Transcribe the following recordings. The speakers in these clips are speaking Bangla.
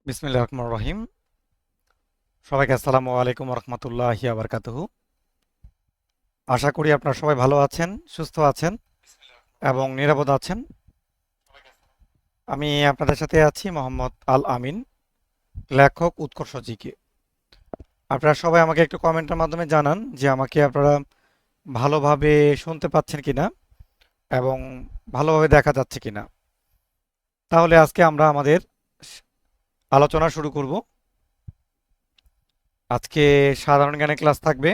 বিসমিল্লাহির রহমানির রহিম। সবাইকে আসসালামু আলাইকুম রহমতুল্লাহি বারকাতুহু। আশা করি আপনারা সবাই ভালো আছেন, সুস্থ আছেন এবং নিরাপদ আছেন। আমি আপনাদের সাথে আছি মোহাম্মদ আল আমিন, লেখক উৎকর্ষ জিকে। আপনারা সবাই আমাকে একটু কমেন্টের মাধ্যমে জানান যে আমাকে আপনারা ভালোভাবে শুনতে পাচ্ছেন কিনা এবং ভালোভাবে দেখা যাচ্ছে কিনা। তাহলে আজকে আমরা আমাদের আলোচনা শুরু করব। আজকে সাধারণ জ্ঞানের ক্লাস থাকবে।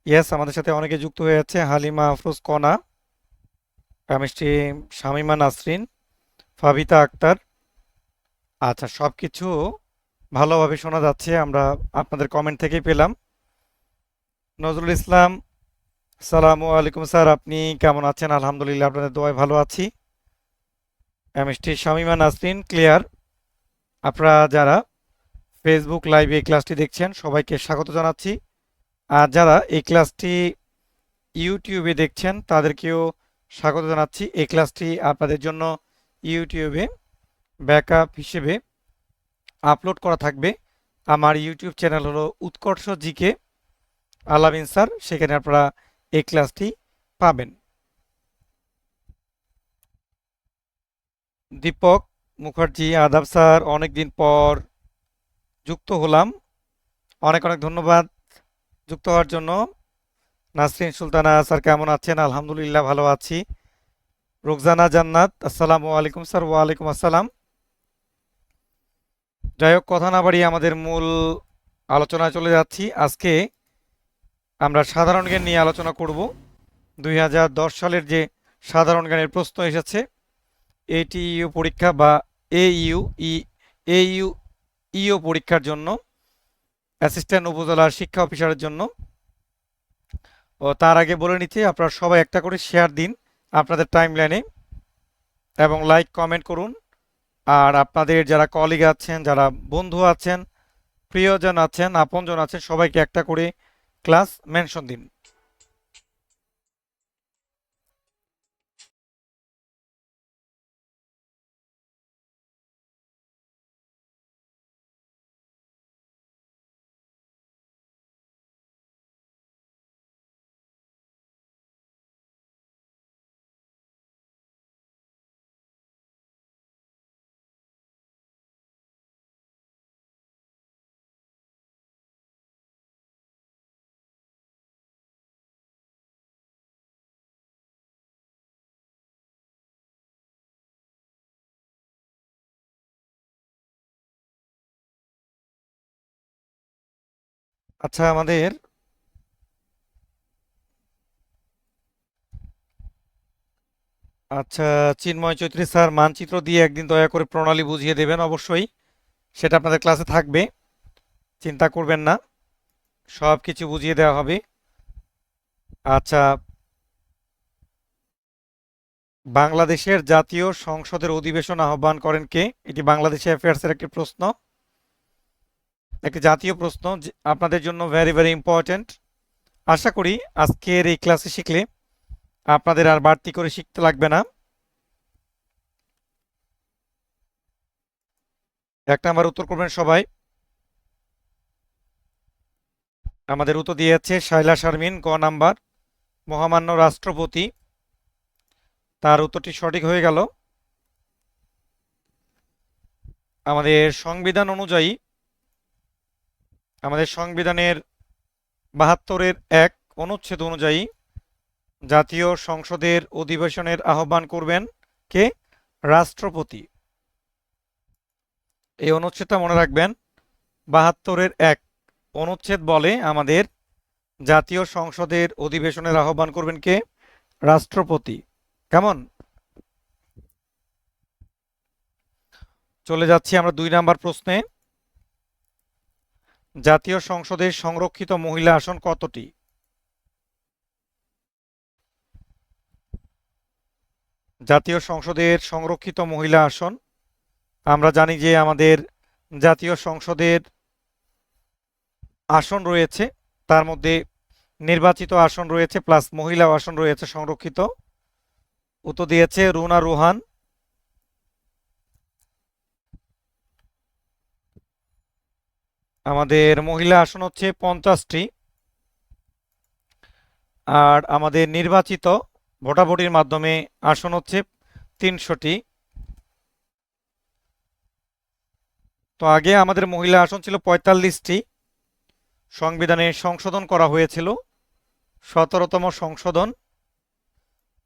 ইয়েস, আমাদের সাথে অনেকে যুক্ত হয়ে আছে। হালিমা আফরোজ কণা, কেমিস্ট্রি শামিমা নাসরিন, ফাবিতা আক্তার। আচ্ছা, সব কিছু ভালোভাবে শোনা যাচ্ছে, আমরা আপনাদের কমেন্ট থেকেই পেলাম। নজরুল ইসলাম, সালামু আলাইকুম স্যার, আপনি কেমন আছেন? আলহামদুলিল্লাহ, আপনাদের দোয়ায় ভালো আছি। Chemistry Shamima Nasrin clear. আপনারা যারা ফেসবুক লাইভে এই ক্লাসটি দেখছেন সবাইকে স্বাগত জানাচ্ছি। আর যারা এই ক্লাসটি ইউটিউবে দেখছেন তাদেরকেও স্বাগত জানাচ্ছি। এই ক্লাসটি আপনাদের জন্য ইউটিউবে ব্যাকআপ হিসেবে আপলোড করা থাকবে। আমার ইউটিউব চ্যানেল হলো উৎকর্ষ জিকে আলামিন স্যার, সেখানে আপনারা এই ক্লাসটি পাবেন। দীপক মুখার্জি, আদাব স্যার, অনেকদিন পর যুক্ত হলাম, অনেক অনেক ধন্যবাদ যুক্ত হওয়ার জন্য। নাসরিন সুলতানা স্যার কেমন আছেন? আলহামদুলিল্লাহ ভালো আছি। রোকজানা জান্নাত, আসসালামু আলাইকুম স্যার। ওয়ালাইকুম আসসালাম। যাই হোক, কথা না বাড়িয়ে আমাদের মূল আলোচনায় চলে যাচ্ছি। আজকে আমরা সাধারণ জ্ঞান নিয়ে আলোচনা করব। 2010 সালের যে সাধারণ জ্ঞানের প্রশ্ন এসেছে এটিইউ পরীক্ষা বা এইউ এইউ ইও পরীক্ষার জন্য, অ্যাসিস্ট্যান্ট উপজেলা শিক্ষা অফিসারের জন্য। ও তার আগে বলে নিচ্ছি, আপনারা সবাই একটা করে শেয়ার দিন আপনাদের টাইমলাইনে এবং লাইক কমেন্ট করুন। আর আপনাদের যারা কলিগ আছেন, যারা বন্ধু আছেন, প্রিয়জন আছেন, আপনজন আছেন, সবাইকে একটা করে ক্লাস মেনশন দিন। আচ্ছা, আচ্ছা চিন্ময় চৌধুরী স্যার, মানচিত্র দিয়ে একদিন দয়া করে প্রণালী বুঝিয়ে দেবেন। অবশ্যই সেটা আপনাদের ক্লাসে থাকবে, চিন্তা করবেন না, সব কিছু বুঝিয়ে দেওয়া হবে। আচ্ছা, বাংলাদেশের জাতীয় সংসদের অধিবেশন আহ্বান করেন কে? এটি বাংলাদেশ অ্যাফেয়ার্সের একটি প্রশ্ন, একটি জাতীয় প্রশ্ন, আপনাদের জন্য ভেরি ভেরি ইম্পর্ট্যান্ট। আশা করি আজকের এই ক্লাসে শিখলে আপনাদের আর বাড়তি করে শিখতে লাগবে না। এক নাম্বার উত্তর করবেন সবাই। আমাদের উত্তর দিয়েছে শাইলা শারমিন, গ নাম্বার, মহামান্য রাষ্ট্রপতি। তার উত্তরটি সঠিক হয়ে গেল। আমাদের সংবিধান অনুযায়ী, আমাদের সংবিধানের 72-এর 1 অনুচ্ছেদ অনুযায়ী জাতীয় সংসদের অধিবেশনের আহ্বান করবেন কে? রাষ্ট্রপতি। এই অনুচ্ছেদটা মনে রাখবেন। 72-এর 1 অনুচ্ছেদ বলে আমাদের জাতীয় সংসদের অধিবেশনের আহ্বান করবেন কে? রাষ্ট্রপতি। কেমন? চলে যাচ্ছি আমরা 2 নাম্বার প্রশ্নে। জাতীয় সংসদের সংরক্ষিত মহিলা আসন কতটি? জাতীয় সংসদের সংরক্ষিত মহিলা আসন, আমরা জানি যে আমাদের জাতীয় সংসদের আসন রয়েছে, তার মধ্যে নির্বাচিত আসন রয়েছে প্লাস মহিলা আসন রয়েছে সংরক্ষিত। উত্তর দিয়েছে রুনা রুহান। আমাদের মহিলা আসন হচ্ছে 50টি, আর আমাদের নির্বাচিত ভোটাভুটির মাধ্যমে আসন হচ্ছে 300টি। তো আগে আমাদের মহিলা আসন ছিল 45টি, সংবিধানে সংশোধন করা হয়েছিল 17তম সংশোধন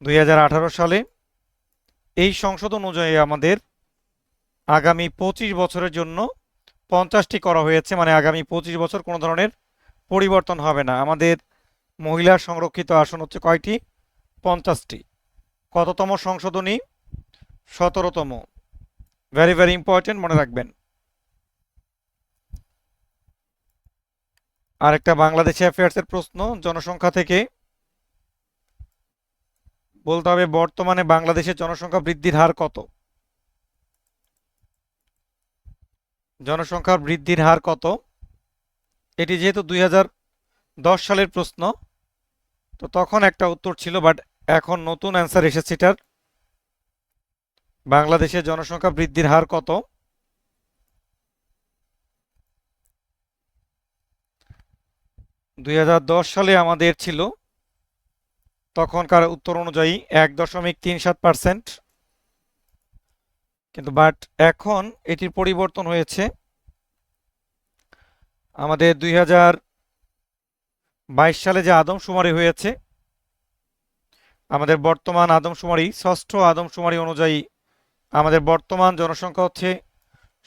2018 সালে। এই সংশোধন অনুযায়ী আমাদের আগামী 25 বছরের জন্য 50টি করা হয়েছে, মানে আগামী 25 বছর কোনো ধরনের পরিবর্তন হবে না। আমাদের মহিলা সংরক্ষিত আসন হচ্ছে কয়টি? 50টি। কততম সংশোধনী? 17তম। ভেরি ভেরি ইম্পর্টেন্ট, মনে রাখবেন। আরেকটা বাংলাদেশি অ্যাফেয়ার্সের প্রশ্ন, জনসংখ্যা থেকে বলতে হবে বর্তমানে বাংলাদেশের জনসংখ্যা বৃদ্ধির হার কত? জনসংখ্যার বৃদ্ধির হার কত? এটি যেহেতু 2010 সালের প্রশ্ন, তো তখন একটা উত্তর ছিল, বাট এখন নতুন অ্যান্সার এসেছে এটার। বাংলাদেশের জনসংখ্যা বৃদ্ধির হার কত? 2010 সালে আমাদের ছিল, তখনকার উত্তর অনুযায়ী 1.37%, কিন্তু বাট এখন এটির পরিবর্তন হয়েছে। আমাদের 2022 সালে যে আদমশুমারি হয়েছে, আমাদের বর্তমান আদমশুমারি, ষষ্ঠ আদমশুমারি অনুযায়ী আমাদের বর্তমান জনসংখ্যা হচ্ছে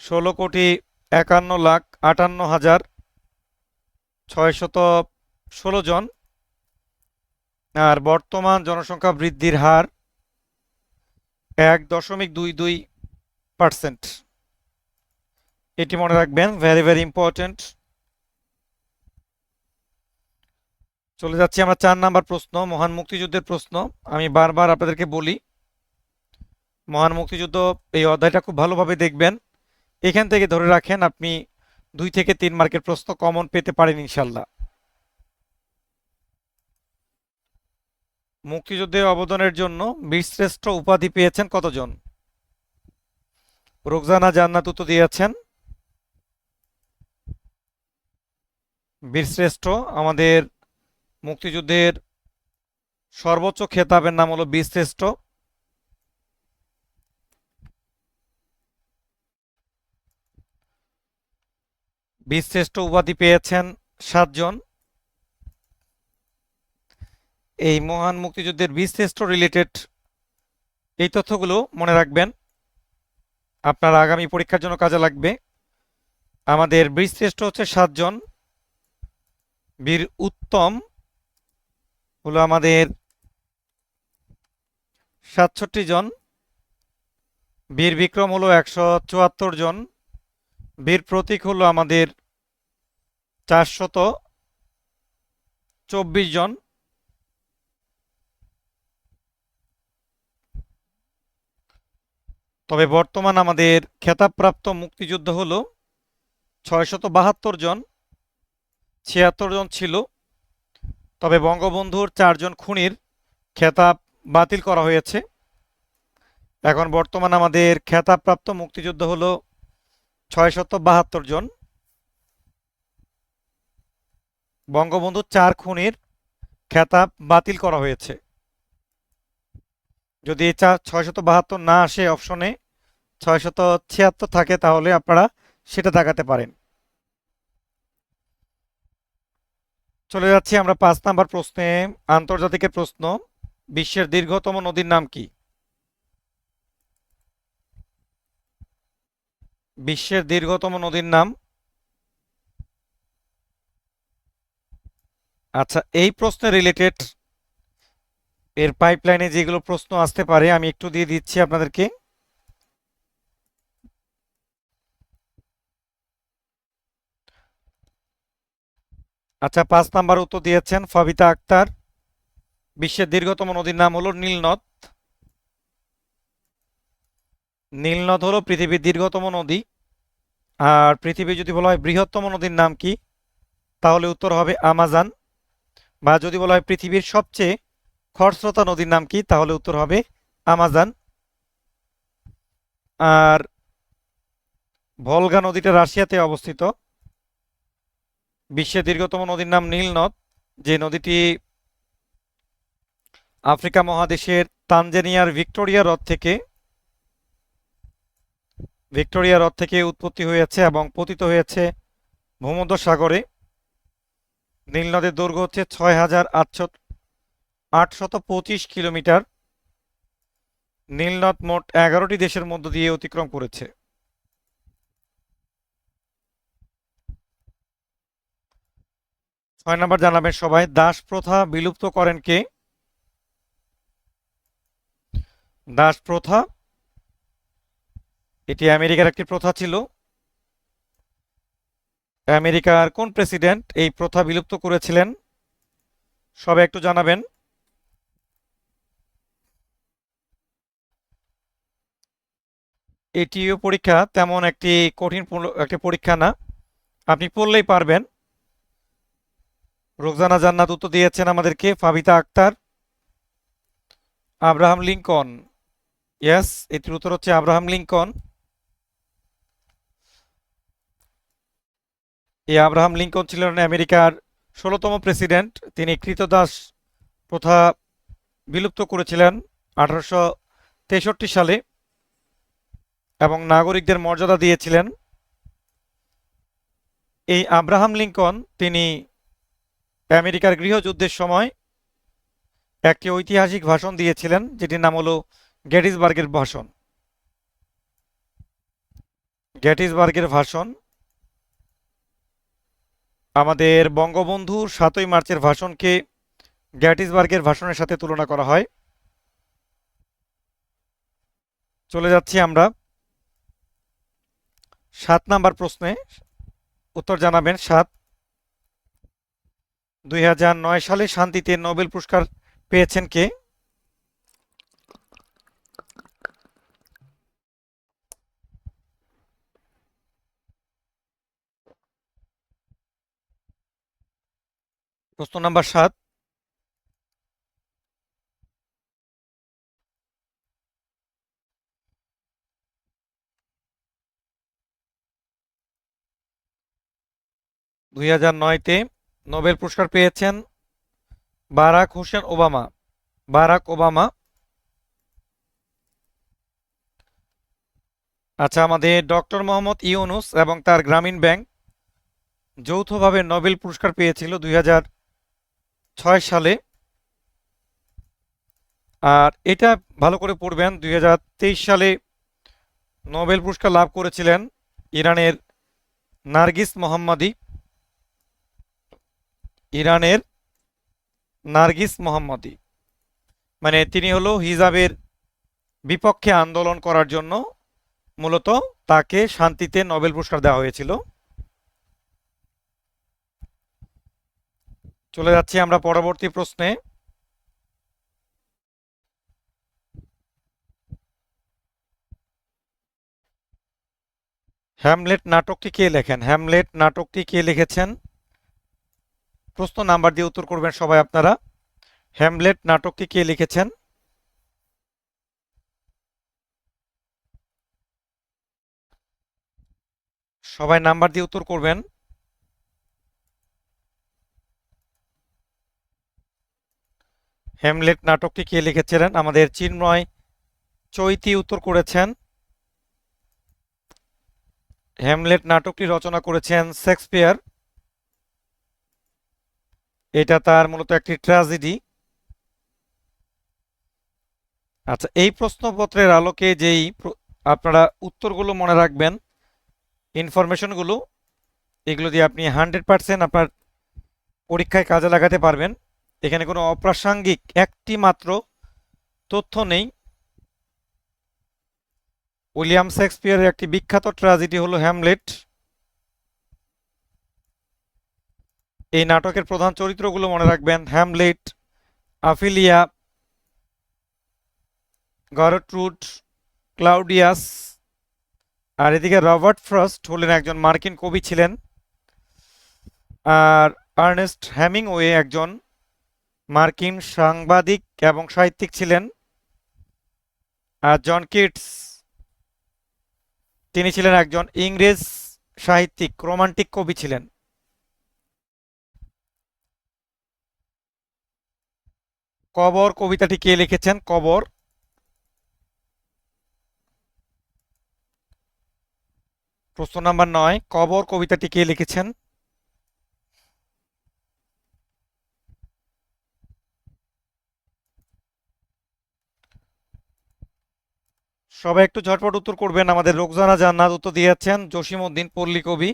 16,51,58,616 জন। আর বর্তমান জনসংখ্যা বৃদ্ধির হার 1.22%। এটি মনে রাখবেন, ভেরি ভেরি ইম্পর্টেন্ট। চলে যাচ্ছি আমরা 4 নাম্বার প্রশ্ন, মহান মুক্তিযুদ্ধের প্রশ্ন। আমি বারবার আপনাদেরকে বলি, মহান মুক্তিযুদ্ধ এই অধ্যায়টা খুব ভালোভাবে দেখবেন। এখান থেকে ধরে রাখেন আপনি 2 থেকে 3 মার্কের প্রশ্ন কমন পেতে পারেন ইনশাল্লাহ। মুক্তিযুদ্ধে অবদানের জন্য বীরশ্রেষ্ঠ উপাধি পেয়েছেন কতজন? রোকসানা জান্নাত উত্তর দিয়েছেন। বীরশ্রেষ্ঠ, আমাদের মুক্তিযুদ্ধের সর্বোচ্চ খেতাবের নাম হলো বীরশ্রেষ্ঠ। বীরশ্রেষ্ঠ উপাধি পেয়েছেন 7 জন। এই মহান মুক্তিযুদ্ধের বীরশ্রেষ্ঠ রিলেটেড এই তথ্যগুলো মনে রাখবেন, আপনার আগামী পরীক্ষার জন্য কাজে লাগবে। আমাদের বীরশ্রেষ্ঠ হচ্ছে 7 জন, বীর উত্তম হলো আমাদের 67 জন, বীর বিক্রম হলো 174 জন, বীর প্রতীক হলো আমাদের 424 জন। তবে বর্তমান আমাদের খেতাবপ্রাপ্ত মুক্তিযুদ্ধ হলো 672 জন, 76 জন ছিল। তবে বঙ্গবন্ধুর 4 জন খুনির খেতাব বাতিল করা হয়েছে। এখন বর্তমান আমাদের খেতাবপ্রাপ্ত মুক্তিযুদ্ধ হলো 672 জন। বঙ্গবন্ধুর 4 খুনির খেতাব বাতিল করা হয়েছে। যদি এই 672 না আসে অপশনে 676 থাকে, তাহলে আপনারা সেটা দেখাতে পারেন। চলে যাচ্ছি আমরা 5 নাম্বার প্রশ্নে, আন্তর্জাতিকের প্রশ্ন। বিশ্বের দীর্ঘতম নদীর নাম কি? বিশ্বের দীর্ঘতম নদীর নাম। আচ্ছা, এই প্রশ্নে রিলেটেড এর পাইপলাইনে যেগুলো প্রশ্ন আসতে পারে আমি একটু দিয়ে দিচ্ছি আপনাদেরকে। আচ্ছা, 5 নাম্বার উত্তর দিয়েছেন ফাবিতা আক্তার। বিশ্বের দীর্ঘতম নদীর নাম হলো নীলনদ। নীলনদ হলো পৃথিবীর দীর্ঘতম নদী। আর পৃথিবীর যদি বলা হয় বৃহত্তম নদীর নাম কি, তাহলে উত্তর হবে আমাজন। বা যদি বলা হয় পৃথিবীর সবচেয়ে খরস্রোতা নদীর নাম কি, তাহলে উত্তর হবে আমাজন। আর ভলগা নদীটা রাশিয়াতে অবস্থিত। বিশ্বের দীর্ঘতম নদীর নাম নীল নদ, যে নদীটি আফ্রিকা মহাদেশের তানজানিয়ার ভিক্টোরিয়া হ্রদ থেকে উৎপত্তি হয়েছে এবং পতিত হয়েছে ভূমধ্যসাগরে। নীল নদের দৈর্ঘ্য হচ্ছে 6,825 কিলোমিটার। নীল নদ মোট 11টি দেশের মধ্য দিয়ে অতিক্রম করেছে। 6 নম্বর জানাবেন সবাই, দাস প্রথা বিলুপ্ত করেন কে? দাস প্রথা এটি আমেরিকার একটি প্রথা ছিল। আমেরিকার কোন প্রেসিডেন্ট এই প্রথা বিলুপ্ত করেছিলেন? সবাই একটু জানাবেন। এটিও পরীক্ষা তেমন একটি কঠিন একটি পরীক্ষা না, আপনি পড়লেই পারবেন। রোকজানা জান্নাত উত্তর দিয়েছেন আমাদেরকে। ফাবিতা আক্তার, আব্রাহাম লিঙ্কন। ইয়েস, এটির উত্তর হচ্ছে আব্রাহাম লিঙ্কন। এই আব্রাহাম লিঙ্কন ছিলেন আমেরিকার 16তম প্রেসিডেন্ট। তিনি কৃতদাস প্রথা বিলুপ্ত করেছিলেন 1863 সালে এবং নাগরিকদের মর্যাদা দিয়েছিলেন। এই আব্রাহাম লিঙ্কন তিনি আমেরিকার গৃহযুদ্ধের সময় একটি ঐতিহাসিক ভাষণ দিয়েছিলেন, যেটির নাম হলো গেটিসবার্গের ভাষণ। গেটিসবার্গের ভাষণ আমাদের বঙ্গবন্ধুর 7ই মার্চের ভাষণকে গেটিসবার্গের ভাষণের সাথে তুলনা করা হয়। চলে যাচ্ছি আমরা 7 নাম্বার প্রশ্নে, উত্তর জানাবেন। 7, 2009 সালে শান্তিতে নোবেল পুরস্কার পেয়েছেন কে? প্রশ্ন নাম্বার 7, 2009-তে নোবেল পুরস্কার পেয়েছেন Barack Hossain Obama. Barack Obama. আচ্ছা, আমাদের ডক্টর মোহাম্মদ ইউনুস এবং তার গ্রামীণ ব্যাংক যৌথভাবে নোবেল পুরস্কার পেয়েছিল 2006 সালে। আর এটা ভালো করে পড়বেন, 2023 সালে নোবেল পুরস্কার লাভ করেছিলেন ইরানের নার্গিস মোহাম্মদী। ইরানের নার্গিস মোহাম্মদী, মানে তিনি হলো হিজাবের বিপক্ষে আন্দোলন করার জন্য মূলত তাকে শান্তিতে নোবেল পুরস্কার দেওয়া হয়েছিল। চলে যাচ্ছি আমরা পরবর্তী প্রশ্নে। হ্যামলেট নাটকটি কে লেখেন? হ্যামলেট নাটকটি কে লিখেছেন? প্রশ্ন নাম্বার দিয়ে উত্তর করবেন সবাই আপনারা। হ্যামলেট নাটকটি কে লিখেছেন? সবাই নাম্বার দিয়ে উত্তর করবেন। হ্যামলেট নাটকটি কে লিখেছিলেন? আমাদের চিন্ময় চৈতি উত্তর করেছেন। হ্যামলেট নাটকটি রচনা করেছেন শেক্সপিয়ার। এটা তার মূলত একটি ট্র্যাজেডি। আচ্ছা, এই প্রশ্নপত্রের আলোকে যেই আপনারা উত্তরগুলো মনে রাখবেন, ইনফরমেশনগুলো, এগুলো দিয়ে আপনি 100% আপনার পরীক্ষায় কাজে লাগাতে পারবেন। এখানে কোনো অপ্রাসঙ্গিক একটি মাত্র তথ্য নেই। উইলিয়াম শেক্সপিয়ারের একটি বিখ্যাত ট্র্যাজেডি হলো হ্যামলেট। এই নাটকের প্রধান চরিত্রগুলো মনে রাখবেন: হ্যামলেট, আফিলিয়া, গরট্রুড, ক্লাউডিয়াস। আর এদিকে রবার্ট ফ্রস্ট হলেন একজন মার্কিন কবি ছিলেন। আর আর্নেস্ট হেমিংওয়ে একজন মার্কিন সাংবাদিক এবং সাহিত্যিক ছিলেন। আর জন কিটস তিনি ছিলেন একজন ইংরেজ সাহিত্যিক, রোমান্টিক কবি ছিলেন। কবর কবিতাটি কে লিখেছেন? কবর। প্রশ্ন নাম্বার 9, কবর কবিতাটি কে লিখেছেন? সবাই একটু ঝটপট উত্তর করবেন। আমাদের রোকজানা জান্নাত উত্তর দিয়েছেন জসিমউদ্দিন পল্লী কবি।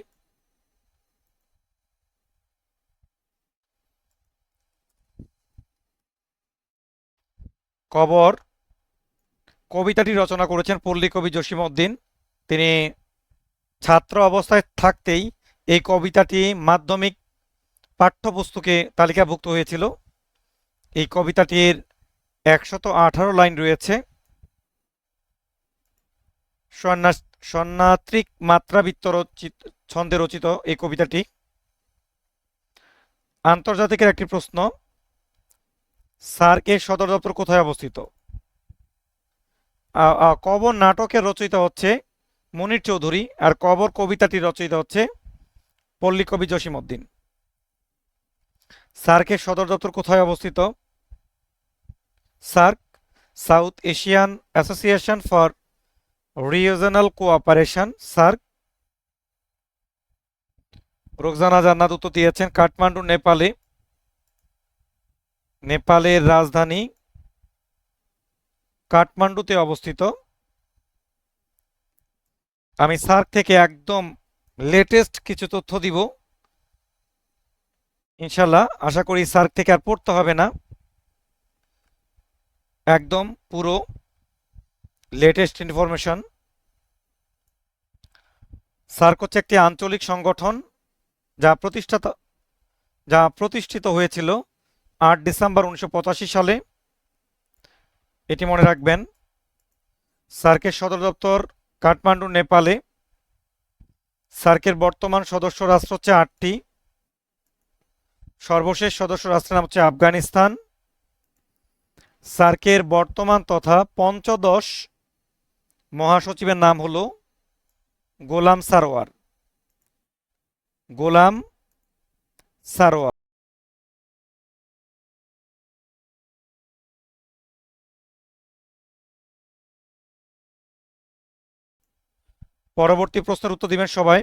কবর কবিতাটি রচনা করেছেন পল্লী কবি জসিমউদ্দিন। তিনি ছাত্র অবস্থায় থাকতেই এই কবিতাটি মাধ্যমিক পাঠ্যপুস্তকে তালিকাভুক্ত হয়েছিল। এই কবিতাটির 118 লাইন রয়েছে। সন্ন্যাত্রিক মাত্রাবৃত্ত ছন্দে রচিত এই কবিতাটি। আন্তর্জাতিকের একটি প্রশ্ন, সার্ক এর সদর দপ্তর কোথায় অবস্থিত? কবর নাটকের রচয়িতা হচ্ছে মুনির চৌধুরী, আর কবর কবিতাটি রচয়িতা হচ্ছে পল্লী কবি জসিমউদ্দিন। সার্কের সদর দপ্তর কোথায় অবস্থিত? SAARC South Asian Association for Regional Cooperation, SAARC. Rokjana Jannat উত্তর দিয়েছেন কাঠমান্ডু, নেপালে। নেপালের রাজধানী কাঠমান্ডুতে অবস্থিত। আমি সার্ক থেকে একদম লেটেস্ট কিছু তথ্য দিব ইনশাল্লাহ। আশা করি সার্ক থেকে আর পড়তে হবে না, একদম পুরো লেটেস্ট ইনফরমেশন। সার্ক হচ্ছে একটি আঞ্চলিক সংগঠন যা প্রতিষ্ঠিত হয়েছিল 8 ডিসেম্বর 1985 সালে। এটি মনে রাখবেন। সার্কের সদর দপ্তর কাঠমান্ডু, নেপালে। সার্কের বর্তমান সদস্য রাষ্ট্র হচ্ছে 8টি। সর্বশেষ সদস্য রাষ্ট্রের নাম হচ্ছে আফগানিস্তান। সার্কের বর্তমান তথা পঞ্চদশ মহাসচিবের নাম হলো গোলাম সারোয়ার। গোলাম সারোয়ার। পরবর্তী প্রশ্নের উত্তর দিবেন সবাই।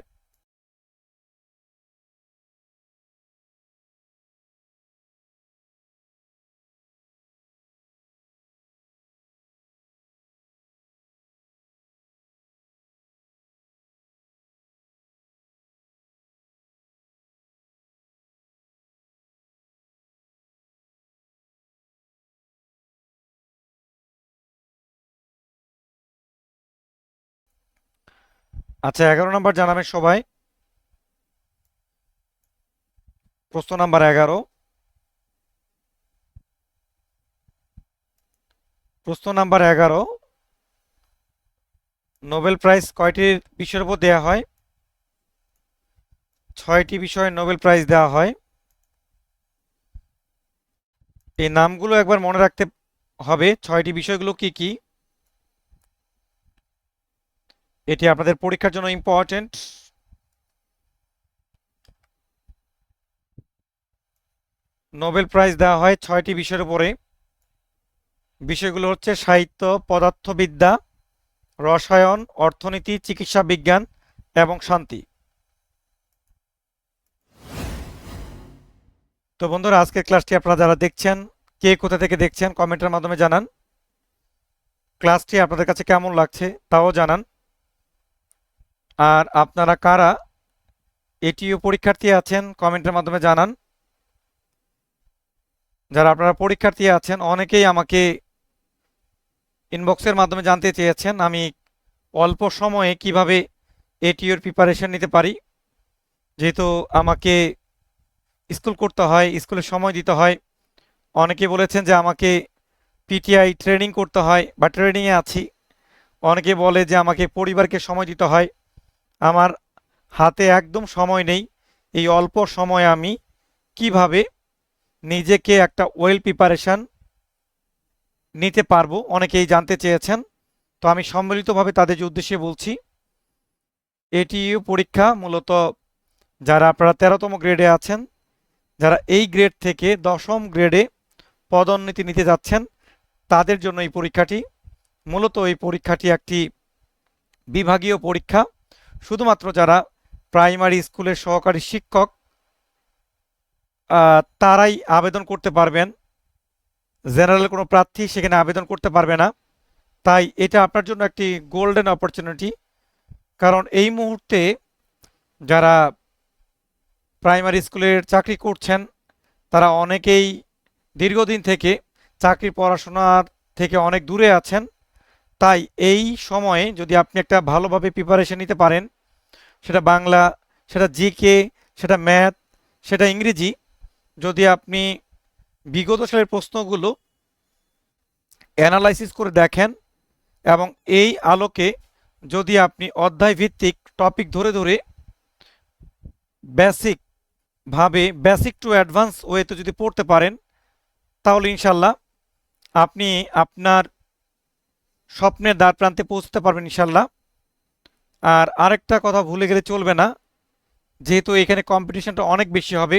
আচ্ছা, 11 নম্বর জানাবেন সবাই। প্রশ্ন নাম্বার 11। প্রশ্ন নাম্বার 11, নোবেল প্রাইজ কয়টি বিষয়ের উপর দেওয়া হয়? 6টি বিষয়ে নোবেল প্রাইজ দেওয়া হয়। এই নামগুলো একবার মনে রাখতে হবে। 6টি বিষয়গুলো কি কি, এটি আপনাদের পরীক্ষার জন্য ইম্পর্টেন্ট। নোবেল প্রাইজ দেওয়া হয় 6টি বিষয়ের উপরে। বিষয়গুলো হচ্ছে সাহিত্য, পদার্থবিদ্যা, রসায়ন, অর্থনীতি, চিকিৎসা বিজ্ঞান এবং শান্তি। তো বন্ধুরা, আজকের ক্লাসটি আপনারা যারা দেখছেন, কে কোথা থেকে দেখছেন কমেন্টের মাধ্যমে জানান। ক্লাসটি আপনাদের কাছে কেমন লাগছে তাও জানান। আর আপনারা কারা এটিইউ পরীক্ষার্থী আছেন কমেন্টের মাধ্যমে জানান। যারা আপনারা পরীক্ষার্থী আছেন, অনেকেই আমাকে ইনবক্সের মাধ্যমে জানতে চেয়েছেন আমি অল্প সময়ে কিভাবে এটিইউর প্রিপারেশন নিতে পারি। যেহেতু আমাকে স্কুল করতে হয়, স্কুলে সময় দিতে হয়। অনেকে বলেছেন যে আমাকে পিটিআই ট্রেনিং করতে হয় বা ট্রেনিংয়ে আছি। অনেকে বলে যে আমাকে পরিবারকে সময় দিতে হয়। আমার হাতে একদম সময় নেই। এই অল্প সময়ে আমি কিভাবে নিজেকে একটা ওয়েল প্রিপারেশন নিতে পারবো, অনেকেই জানতে চেয়েছেন। তো আমি সম্মিলিতভাবে তাদের উদ্দেশ্যে বলছি, এটিইউ পরীক্ষা মূলত যারা আপনারা 13তম গ্রেডে আছেন, যারা এই গ্রেড থেকে 10ম গ্রেডে পদোন্নতি নিতে যাচ্ছেন তাদের জন্য এই পরীক্ষাটি। মূলত এই পরীক্ষাটি একটি বিভাগীয় পরীক্ষা। শুধুমাত্র যারা প্রাইমারি স্কুলের সহকারী শিক্ষক তারাই আবেদন করতে পারবেন। জেনারেল কোনো প্রার্থী সেখানে আবেদন করতে পারবে না। তাই এটা আপনার জন্য একটি গোল্ডেন অপরচুনিটি। কারণ এই মুহূর্তে যারা প্রাইমারি স্কুলের চাকরি করছেন তারা অনেকেই দীর্ঘদিন থেকে চাকরির পড়াশোনার থেকে অনেক দূরে আছেন। তাই এই সময়ে যদি আপনি একটা ভালোভাবে প্রিপারেশন নিতে পারেন, সেটা বাংলা, সেটা জিকে, সেটা ম্যাথ, সেটা ইংরেজি, যদি আপনি বিগত সালের প্রশ্নগুলো অ্যানালাইসিস করে দেখেন এবং এই আলোকে যদি আপনি অধ্যায় ভিত্তিক টপিক ধরে ধরে বেসিক টু অ্যাডভান্স ওয়েতে যদি পড়তে পারেন, তাহলে ইনশাল্লাহ আপনি আপনার স্বপ্নের দ্বার প্রান্তে পৌঁছতে পারবেন ইনশাল্লাহ। আর আরেকটা কথা ভুলে গেলে চলবে না, যেহেতু এখানে কম্পিটিশনটা অনেক বেশি হবে,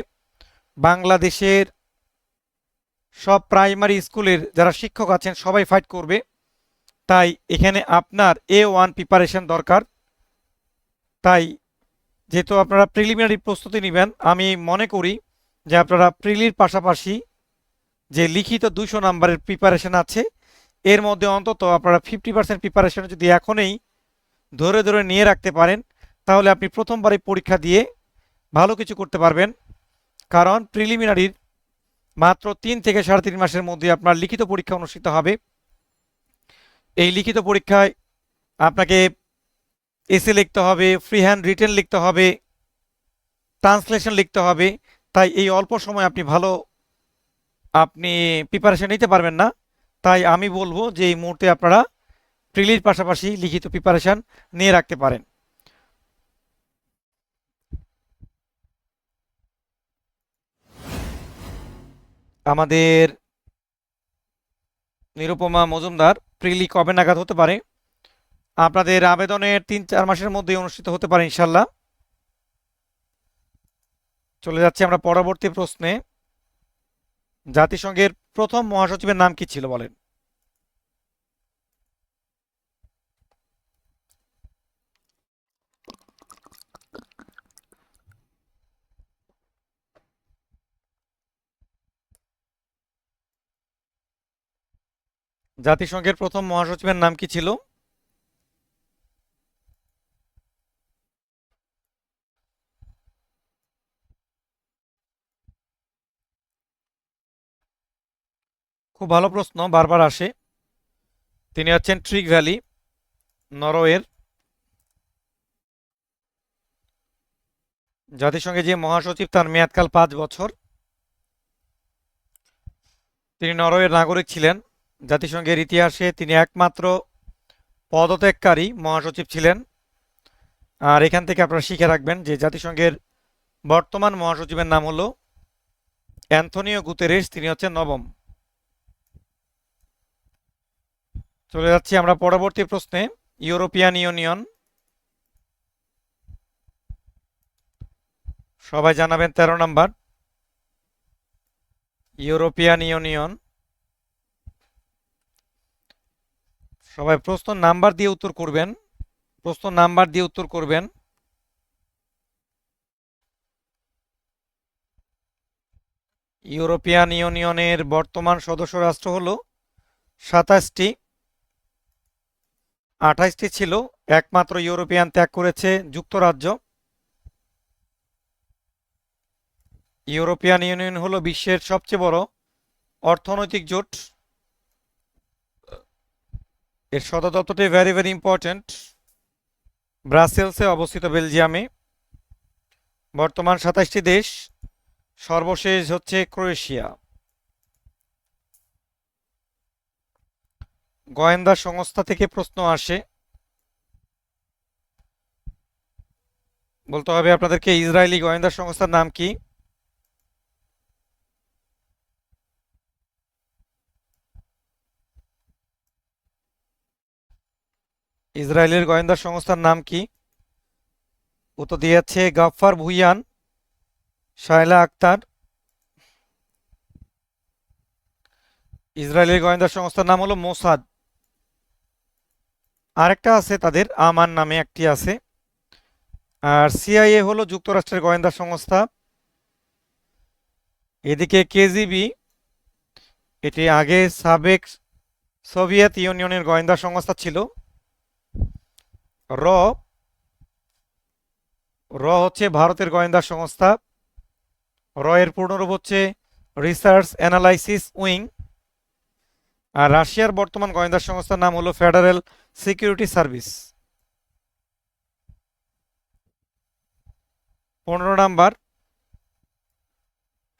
বাংলাদেশের সব প্রাইমারি স্কুলের যারা শিক্ষক আছেন সবাই ফাইট করবে। তাই এখানে আপনার A1 প্রিপারেশন দরকার। তাই যেহেতু আপনারা প্রিলিমিনারি প্রস্তুতি নেবেন, আমি মনে করি যে আপনারা প্রিলির পাশাপাশি যে লিখিত 200 নাম্বারের প্রিপারেশন আছে এর মধ্যে অন্তত আপনারা 50% প্রিপারেশন যদি এখনই ধরে ধরে নিয়ে রাখতে পারেন, তাহলে আপনি প্রথমবারই পরীক্ষা দিয়ে ভালো কিছু করতে পারবেন। কারণ প্রিলিমিনারির মাত্র 3 থেকে 3.5 মাসের মধ্যে আপনার লিখিত পরীক্ষা অনুষ্ঠিত হবে। এই লিখিত পরীক্ষায় আপনাকে এসে লিখতে হবে, ফ্রি হ্যান্ড রিটেন লিখতে হবে, ট্রান্সলেশন লিখতে হবে। তাই এই অল্প সময় আপনি প্রিপারেশন নিতে পারবেন না। তাই আমি বলবো যে এই মুহূর্তে আপনারা প্রিলির পাশাপাশি লিখিত প্রিপারেশন নিয়ে রাখতে পারেন। আমাদের নিরুপমা মজুমদার, প্রিলি কবে নাগাদ হতে পারে? আপনাদের আবেদনের 3-4 মাসের মধ্যে অনুষ্ঠিত হতে পারে ইনশাল্লাহ। চলে যাচ্ছি আমরা পরবর্তী প্রশ্নে। জাতিসংঘের প্রথম মহাসচিবের নাম কি ছিল বলেন? জাতিসংঘের প্রথম মহাসচিবের নাম কি ছিল? খুব ভালো প্রশ্ন, বারবার আসে। তিনি হচ্ছেন ট্রিগ ভ্যালি, নরওয়ের। জাতিসংঘে যে মহাসচিব তার মেয়াদকাল 5 বছর। তিনি নরওয়ের নাগরিক ছিলেন। জাতিসংঘের ইতিহাসে তিনি একমাত্র পদত্যাগকারী মহাসচিব ছিলেন। আর এখান থেকে আপনারা শিখে রাখবেন যে জাতিসংঘের বর্তমান মহাসচিবের নাম হলো অ্যান্থনিও গুতেরেস, তিনি হচ্ছেন নবম। চলে যাচ্ছি আমরা পরবর্তী প্রশ্নে। ইউরোপিয়ান ইউনিয়ন, সবাই জানাবেন 13 নাম্বার। ইউরোপিয়ান ইউনিয়ন, সবাই প্রশ্ন নাম্বার দিয়ে উত্তর করবেন। প্রশ্ন নাম্বার দিয়ে উত্তর করবেন। ইউরোপিয়ান ইউনিয়নের বর্তমান সদস্য রাষ্ট্র হলো 27টি। 28টি ছিল, একমাত্র ইউরোপিয়ান ত্যাগ করেছে যুক্তরাজ্য। ইউরোপিয়ান ইউনিয়ন হলো বিশ্বের সবচেয়ে বড় অর্থনৈতিক জোট। এর সদর দপ্তরটি ভেরি ভেরি ইম্পর্টেন্ট, ব্রাসেলসে অবস্থিত, বেলজিয়ামে। বর্তমান 27টি দেশ, সর্বশেষ হচ্ছে ক্রোয়েশিয়া। গোয়েন্দা সংস্থা থেকে প্রশ্ন আসে, বলতে হবে আপনাদেরকে ইসরায়েলি গোয়েন্দা সংস্থার নাম কি? ইসরায়েলের গোয়েন্দা সংস্থার নাম কি? উত্তর দিয়েছে গাফফার ভুইয়ান, শায়লা আক্তার। ইসরায়েলের গোয়েন্দা সংস্থার নাম হলো মোসাদ। আরেকটা আছে তাদের আমান নামে একটি আছে। আর সিআইএ হলো যুক্তরাষ্ট্রের গোয়েন্দা সংস্থা। এদিকে কেজিবি, এটি আগে সাবেক সোভিয়েত ইউনিয়নের গোয়েন্দা সংস্থা ছিল। র র হচ্ছে ভারতের গোয়েন্দা সংস্থা। র এর পূর্ণরূপ হচ্ছে রিসার্চ অ্যানালাইসিস উইং। আর রাশিয়ার বর্তমান গোয়েন্দা সংস্থার নাম হলো ফেডারেল সিকিউরিটি সার্ভিস। 15 নাম্বার,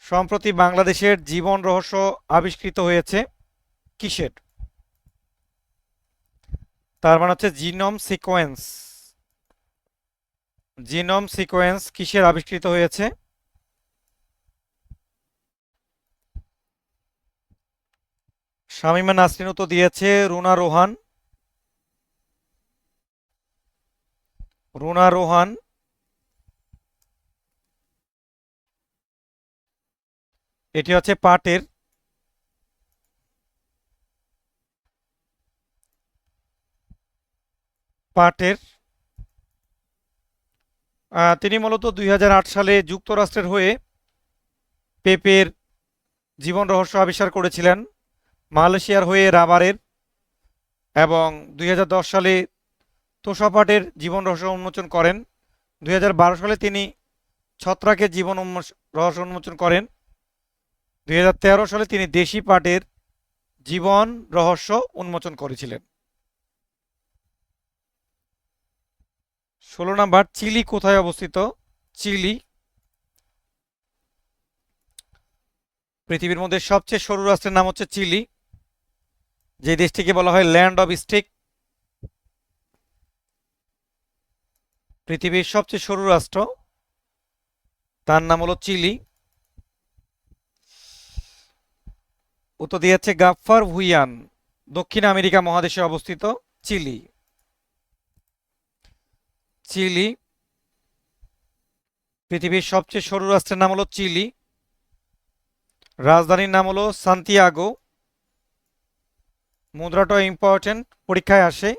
সম্প্রতি বাংলাদেশের জীবন রহস্য আবিষ্কৃত হয়েছে কিসের? তার মানে হচ্ছে জিনোম সিকোয়েন্স। জিনোম সিকোয়েন্স কিসের আবিষ্কৃত হয়েছে? শামীমা নাসরিন তো দিয়েছে রুনা রোহান। রুনা রোহান, এটি হচ্ছে পাটের। পাটের তিনি মূলত 2008 সালে যুক্তরাষ্ট্রের হয়ে পেপের জীবন রহস্য আবিষ্কার করেছিলেন, মালয়েশিয়ার হয়ে রাবারের, এবং 2010 সালে তোষা পাটের জীবন রহস্য উন্মোচন করেন। 2012 সালে তিনি ছত্রাকের জীবন রহস্য উন্মোচন করেন। 2013 সালে তিনি দেশি পাটের জীবন রহস্য উন্মোচন করেছিলেন। 16 নাম্বার, চিলি কোথায় অবস্থিত? চিলি পৃথিবীর মধ্যে সবচেয়ে সরু রাষ্ট্রের নাম হচ্ছে চিলি। যে দেশটিকে বলা হয় ল্যান্ড অফ স্টিক। পৃথিবীর সবচেয়ে সরু রাষ্ট্র, তার নাম হলো চিলি। উত্তর দিয়েছে গাফফার ভুইয়ান, দক্ষিণ আমেরিকা মহাদেশে অবস্থিত চিলি। চিলি পৃথিবীর সবচেয়ে সরু রাষ্ট্রের নাম হলো চিলি। রাজধানীর নাম হলো সান্তিয়াগো। মুদ্রাটা ইম্পর্টেন্ট, পরীক্ষায় আসে।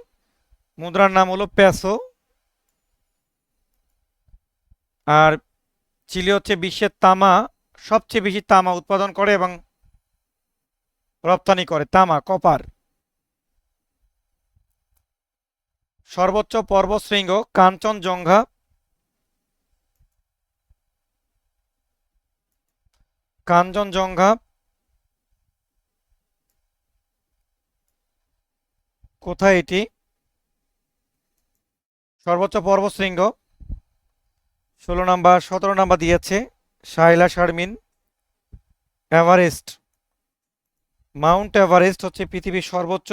মুদ্রার নাম হলো পেসো। আর চিলি হচ্ছে বিশ্বের সবচেয়ে বেশি তামা উৎপাদন করে এবং রপ্তানি করে, তামা, কপার। সর্বোচ্চ পর্বতশৃঙ্গ কাঞ্চনজঙ্ঘা। কাঞ্চনজঙ্ঘা কোথায় এটি? সর্বোচ্চ পর্বতশৃঙ্গ। 16 নাম্বার। 17 নাম্বার দিয়েছে Shaila Sharmin. Everest, Mount Everest হচ্ছে পৃথিবীর সর্বোচ্চ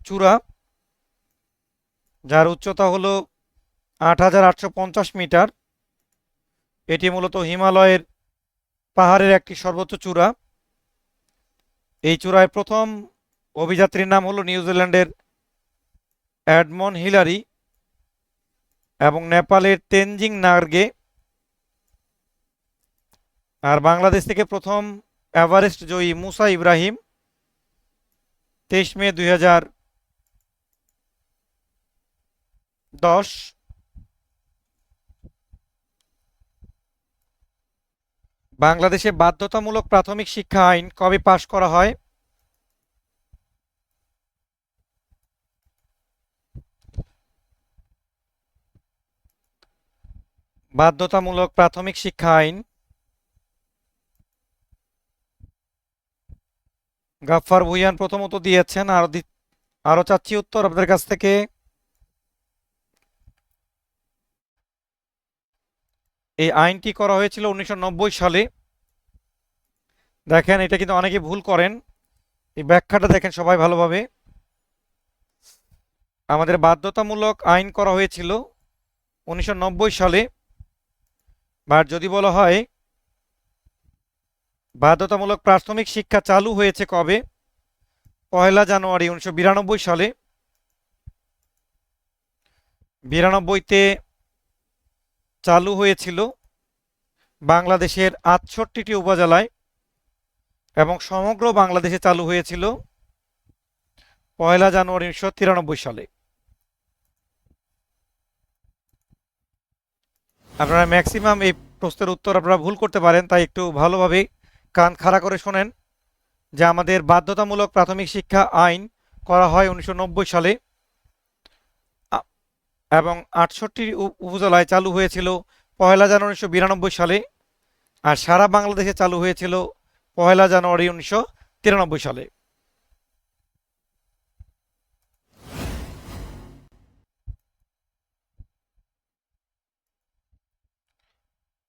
চূড়া, যার উচ্চতা হলো 8,850 মিটার। এটি মূলত হিমালয়ের পাহাড়ের একটি সর্বোচ্চ চূড়া। এই চূড়ায় প্রথম অভিযাত্রীর নাম হলো নিউজিল্যান্ডের এডমন হিলারি এবং নেপালের তেনজিং নার্গে। আর বাংলাদেশ থেকে প্রথম এভারেস্ট জয়ী মুসা ইব্রাহিম 23 মে 2010। বাংলাদেশে বাধ্যতামূলক প্রাথমিক শিক্ষা আইন কবে পাশ করা হয়? বাধ্যতামূলক প্রাথমিক শিক্ষা আইন, গাফফার ভুইয়ান প্রথমত দিয়েছেন। আরো চাচ্ছি উত্তর আপনাদের কাছ থেকে। এই আইনটি করা হয়েছিল 1990 সালে। দেখেন, এটা কিন্তু অনেকে ভুল করেন, এই ব্যাখ্যাটা দেখেন সবাই ভালোভাবে। আমাদের বাধ্যতামূলক আইন করা হয়েছিল 1990 সালে। বা যদি বলা হয় বাধ্যতামূলক প্রাথমিক শিক্ষা চালু হয়েছে কবে? 1 জানুয়ারি 1992 সালে। 92-তে চালু হয়েছিল বাংলাদেশের 68টি উপজেলায়। এবং সমগ্র বাংলাদেশে চালু হয়েছিল 1 জানুয়ারি 1993 সালে। আপনারা ম্যাক্সিমাম এই প্রশ্নের উত্তর আপনারা ভুল করতে পারেন, তাই একটু ভালোভাবে কান খাড়া করে শোনেন যে আমাদের বাধ্যতামূলক প্রাথমিক শিক্ষা আইন করা হয় 1990 সালে আ- এবং 68 উপজেলায় চালু হয়েছিল 1 জানুয়ারি 1992 সালে, আর সারা বাংলাদেশে চালু হয়েছিল 1 জানুয়ারি 1993 সালে।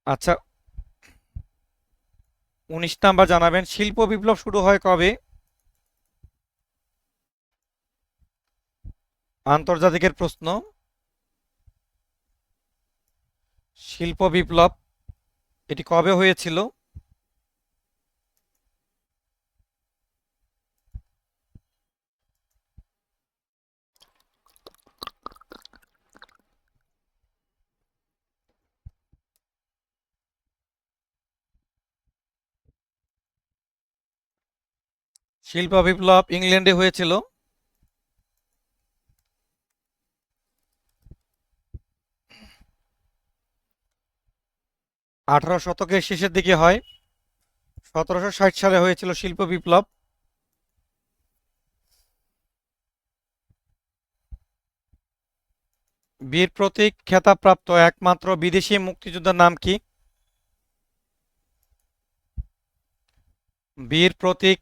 আচ্ছা, 19 নাম্বার জানাবেন, শিল্প বিপ্লব শুরু হয় কবে? আন্তর্জাতিকের প্রশ্ন। শিল্প বিপ্লব এটি কবে হয়েছিল? শিল্প বিপ্লব ইংল্যান্ডে হয়েছিল। 18 শতকের শেষের দিকে হয়। 1760 সালে হয়েছিল শিল্প বিপ্লব। বীর প্রতীক খেতাবপ্রাপ্ত একমাত্র বিদেশি মুক্তিযোদ্ধার নাম কি? বীর প্রতীক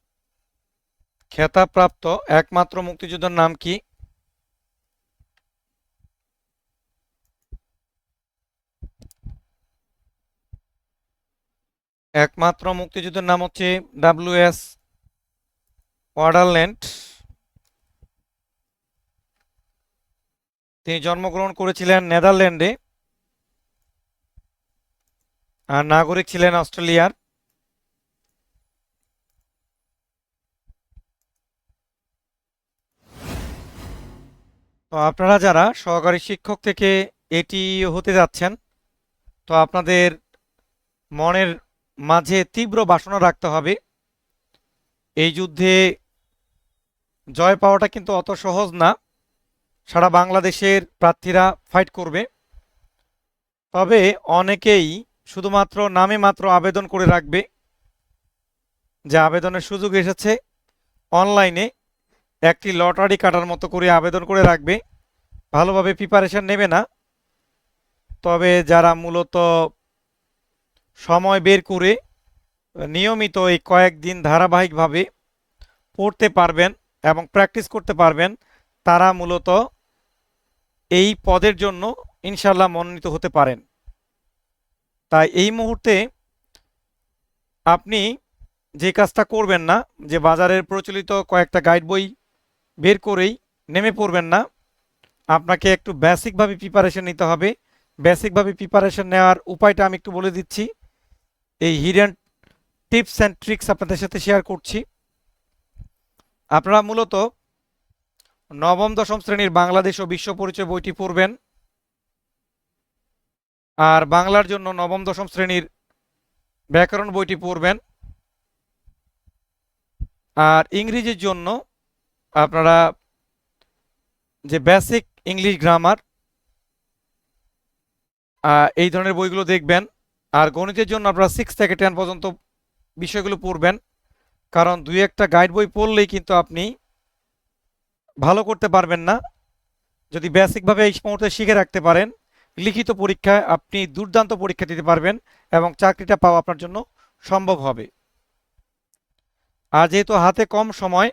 খেতাবপ্রাপ্ত একমাত্র মুক্তিযোদ্ধার নাম কি? একমাত্র মুক্তিযোদ্ধার নাম হচ্ছে WS ওয়াটারল্যান্ড। তিনি জন্মগ্রহণ করেছিলেন নেদারল্যান্ডে আর নাগরিক ছিলেন অস্ট্রেলিয়ার। তো আপনারা যারা সহকারী শিক্ষক থেকে এটি হতে যাচ্ছেন, তো আপনাদের মনের মাঝে তীব্র বাসনা রাখতে হবে। এই যুদ্ধে জয় পাওয়াটা কিন্তু অত সহজ না। সারা বাংলাদেশের প্রার্থীরা ফাইট করবে, তবে অনেকেই শুধুমাত্র নামে মাত্র আবেদন করে রাখবে, যে আবেদনের সুযোগ এসেছে অনলাইনে একটি লটারি কাটার মতো করে আবেদন করে রাখবে, ভালোভাবে প্রিপারেশন নেবে না। তবে যারা মূলত সময় বের করে নিয়মিত এই কয়েকদিন ধারাবাহিকভাবে পড়তে পারবেন এবং প্র্যাকটিস করতে পারবেন, তারা মূলত এই পদের জন্য ইনশাল্লাহ মনোনীত হতে পারেন। তাই এই মুহূর্তে আপনি যে কাজটা করবেন না, যে বাজারের প্রচলিত কয়েকটা গাইড বই বের করেই নেমে পড়বেন না, আপনাকে একটু বেসিকভাবে প্রিপারেশন নিতে হবে। বেসিকভাবে প্রিপারেশন নেওয়ার উপায়টা আমি একটু বলে দিচ্ছি। এই হিডেন টিপস অ্যান্ড ট্রিক্স আপনাদের সাথে শেয়ার করছি। আপনারা মূলত নবম দশম শ্রেণীর বাংলাদেশ ও বিশ্ব পরিচয় বইটি পড়বেন, আর বাংলার জন্য নবম দশম শ্রেণীর ব্যাকরণ বইটি পড়বেন, আর ইংরেজির জন্য আপনারা যে বেসিক ইংলিশ গ্রামার এই ধরনের বইগুলো দেখবেন। আর গণিতের জন্য আপনারা 6 থেকে 10 পর্যন্ত বিষয়গুলো পড়বেন, কারণ দুই একটা গাইড বই পড়লেই কিন্তু আপনি ভালো করতে পারবেন না। যদি বেসিকভাবে এই মুহূর্তে শিখে রাখতে পারেন, লিখিত পরীক্ষায় আপনি দুর্দান্ত পরীক্ষা দিতে পারবেন এবং চাকরিটা পাওয়া আপনার জন্য সম্ভব হবে। আর যেহেতু হাতে কম সময়,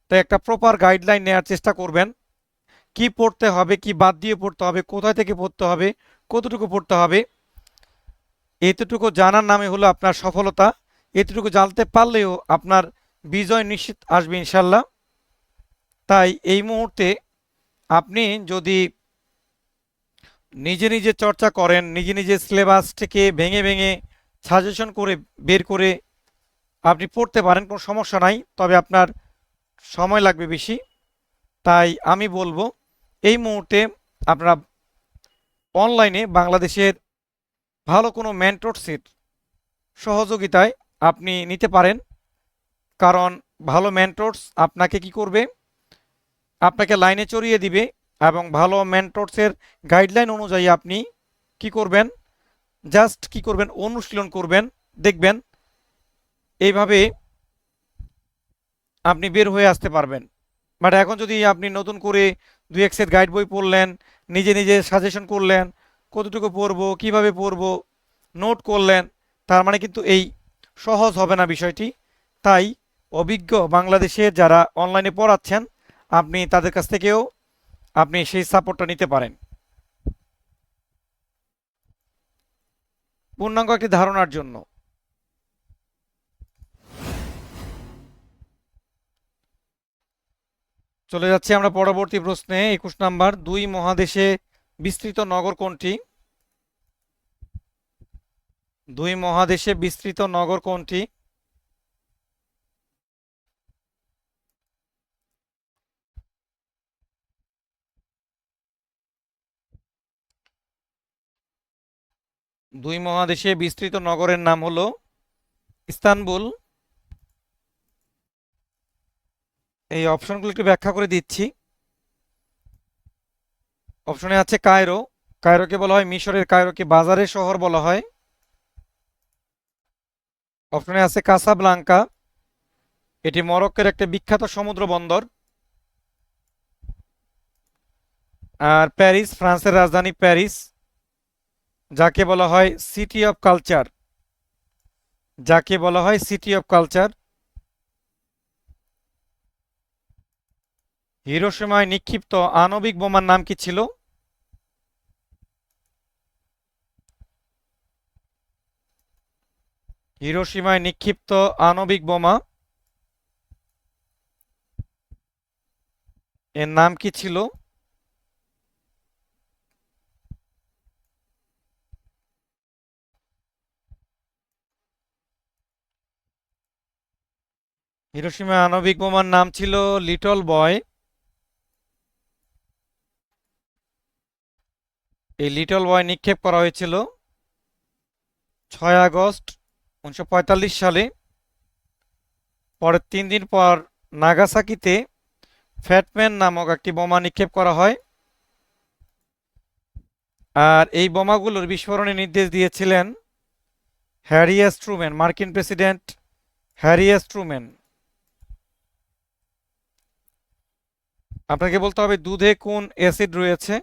তাই একটা প্রপার গাইডলাইন নেওয়ার চেষ্টা করবেন। কি পড়তে হবে, কি বাদ দিয়ে পড়তে হবে, কোথায় থেকে পড়তে হবে, কতটুকু পড়তে হবে, এতটুকু জানার নামে হলো আপনার সফলতা। এতটুকু জানতে পারলেও আপনার বিজয় নিশ্চিত আসবে ইনশাল্লাহ। তাই এই মুহূর্তে আপনি যদি নিজে নিজে চর্চা করেন, নিজে নিজে সিলেবাস থেকে ভেঙে ভেঙে সাজেশন করে বের করে আপনি পড়তে পারেন, কোনো সমস্যা নাই, তবে আপনার সময় লাগবে বেশি। তাই আমি বলবো এই মুহূর্তে আপনারা অনলাইনে বাংলাদেশের ভালো কোনো মেন্টরশিপ সহযোগিতায় আপনি নিতে পারেন। কারণ ভালো মেন্টরস আপনাকে কি করবে, আপনাকে লাইনে চড়িয়ে দিবে এবং ভালো মেন্টরসের গাইডলাইন অনুযায়ী আপনি কি করবেন, জাস্ট কি করবেন, অনুশীলন করবেন, দেখবেন এইভাবে আপনি বের হয়ে আসতে পারবেন। বাট এখন যদি আপনি নতুন করে দুই এক সেট গাইড বই পড়লেন, নিজে নিজে সাজেশন করলেন, কতটুকু পড়বো, কিভাবে পড়বো, নোট করলেন, তার মানে কিন্তু এই সহজ হবে না বিষয়টি। তাই অভিজ্ঞ বাংলাদেশে যারা অনলাইনে পড়াচ্ছেন আপনি তাদের কাছ থেকেও আপনি সেই সাপোর্টটা নিতে পারেন পূর্ণাঙ্গ একটি ধারণার জন্য। চলে যাচ্ছি আমরা পরবর্তী প্রশ্নে। 21 নাম্বার, দুই মহাদেশে বিস্তৃত নগর কোনটি? দুই মহাদেশে বিস্তৃত নগর কোনটি? দুই মহাদেশে বিস্তৃত নগরের নাম হলো ইস্তানবুল। এই অপশনগুলো একটু ব্যাখ্যা করে দিচ্ছি। অপশনে আছে কায়রো, কায়রোকে বলা হয় মিশরের কায়রোকে বাজারের শহর বলা হয়। অপশনে আছে কাসাব্লাঙ্কা, এটি মরক্কোর একটা বিখ্যাত সমুদ্র বন্দর। আর প্যারিস, ফ্রান্সের রাজধানী প্যারিস, যাকে বলা হয় সিটি অফ কালচার, যাকে বলা হয় সিটি অফ কালচার। হিরোশিমায় নিক্ষিপ্ত আণবিক বোমার নাম কি ছিল? হিরোশিমায় নিক্ষিপ্ত আণবিক বোমা এর নাম কি ছিল? হিরোশিমায় আণবিক বোমার নাম ছিল লিটল বয়। এই লিটল বয় নিক্ষেপ করা হয়েছিল 6 আগস্ট 1945 সালে। পরের 3 দিন পর নাগাসাকিতে ফ্যাটম্যান নামক একটি বোমা নিক্ষেপ করা হয়। আর এই বোমাগুলোর বিস্ফোরণের নির্দেশ দিয়েছিলেন হ্যারি এস ট্রুম্যান, মার্কিন প্রেসিডেন্ট হ্যারি এস ট্রুম্যান। আপনাকে বলতে হবে দুধে কোন অ্যাসিড রয়েছে?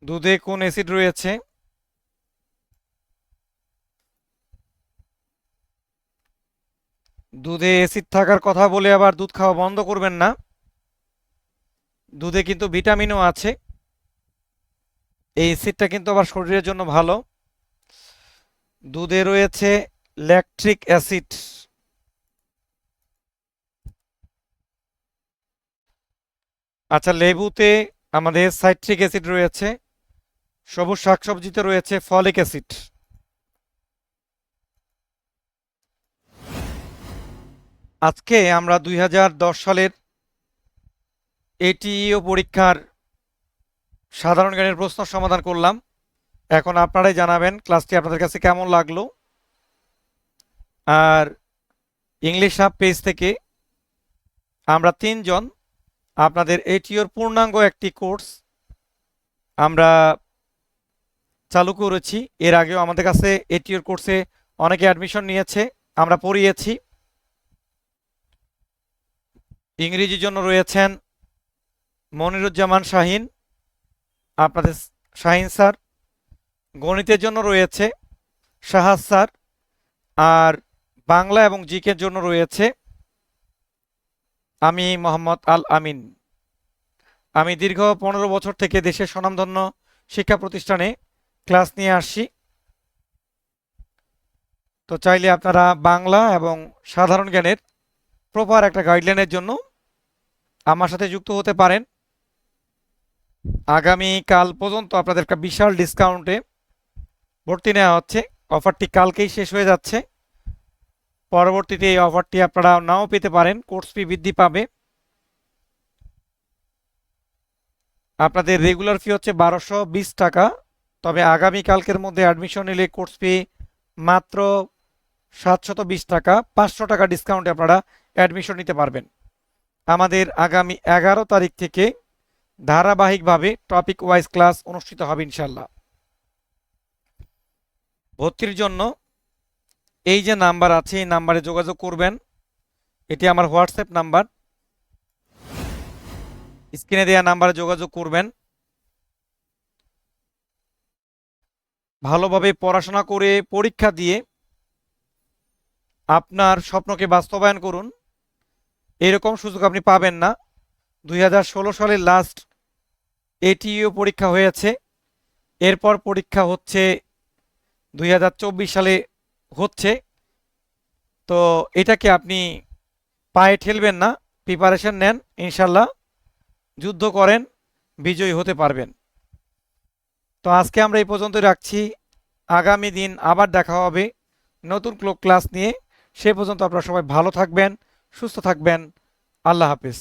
দুধে কোন অ্যাসিড রয়েছে? দুধে অ্যাসিড থাকার কথা বলে আবার দুধ খাওয়া বন্ধ করবেন না। দুধে কিন্তু ভিটামিনও আছে, এই অ্যাসিডটা কিন্তু আবার শরীরের জন্য ভালো। দুধে রয়েছে ল্যাকট্রিক অ্যাসিড। আচ্ছা, লেবুতে আমাদের সাইট্রিক অ্যাসিড রয়েছে, সবুজ শাকসবজিতে রয়েছে ফলিক অ্যাসিড। আজকে আমরা 2010 সালের এটিইও পরীক্ষার সাধারণ জ্ঞানের প্রশ্ন সমাধান করলাম। এখন আপনারাই জানাবেন ক্লাসটি আপনাদের কাছে কেমন লাগলো। আর ইংলিশ হাব পেজ থেকে আমরা 3 জন আপনাদের এটিওর পূর্ণাঙ্গ একটি কোর্স আমরা চালু করেছি। এর আগেও আমাদের কাছে এটিওর কোর্সে অনেকে অ্যাডমিশন নিয়েছে, আমরা পড়িয়েছি। ইংরেজির জন্য রয়েছেন মনিরুজ্জামান শাহিন, আপনাদের শাহিন স্যার। গণিতের জন্য রয়েছে শাহাদ স্যার। আর বাংলা এবং জিকের জন্য রয়েছে আমি মোহাম্মদ আল আমিন। আমি দীর্ঘ 15 বছর থেকে দেশের স্বনামধন্য শিক্ষা প্রতিষ্ঠানে ক্লাস নিয়ে আসছি। তো চাইলে আপনারা বাংলা এবং সাধারণ জ্ঞানের প্রপার একটা গাইডলাইনের জন্য আমার সাথে যুক্ত হতে পারেন। আগামী কাল পর্যন্ত আপনাদের একটা বিশাল ডিসকাউন্টে ভর্তি নেওয়া হচ্ছে। অফারটি কালকেই শেষ হয়ে যাচ্ছে। পরবর্তীতে এই অফারটি আপনারা নাও পেতে পারেন, কোর্স ফি বৃদ্ধি পাবে। আপনাদের রেগুলার ফি হচ্ছে 1220 টাকা, তবে আগামী কালকের মধ্যে অ্যাডমিশন নিলে কোর্স ফি মাত্র 720 টাকা, 500 টাকা ডিসকাউন্টে আপনারা অ্যাডমিশন নিতে পারবেন। আমাদের আগামী 11 তারিখ থেকে ধারাবাহিকভাবে টপিক ওয়াইজ ক্লাস অনুষ্ঠিত হবে ইনশাল্লাহ। ভর্তির জন্য এই যে নাম্বার আছে এই নাম্বারে যোগাযোগ করবেন। এটি আমার হোয়াটসঅ্যাপ নাম্বার, স্ক্রিনে দেওয়া নাম্বারে যোগাযোগ করবেন। ভালোভাবে পড়াশোনা করে পরীক্ষা দিয়ে আপনার স্বপ্নকে বাস্তবায়ন করুন। এরকম সুযোগ আপনি পাবেন না। 2016 সালের লাস্ট এটিইউ পরীক্ষা হয়েছে, এরপর পরীক্ষা হচ্ছে 2024 সালে হচ্ছে। তো এটাকে আপনি পায়ে ঠেলবেন না, প্রিপারেশন নেন, ইনশাল্লাহ যুদ্ধ করেন, বিজয়ী হতে পারবেন। তো আজকে আমরা এই পর্যন্তই রাখছি। আগামী দিন আবার দেখা হবে নতুন ক্লাস নিয়ে। সে পর্যন্ত আপনারা সবাই ভালো থাকবেন, সুস্থ থাকবেন। আল্লাহ হাফেজ।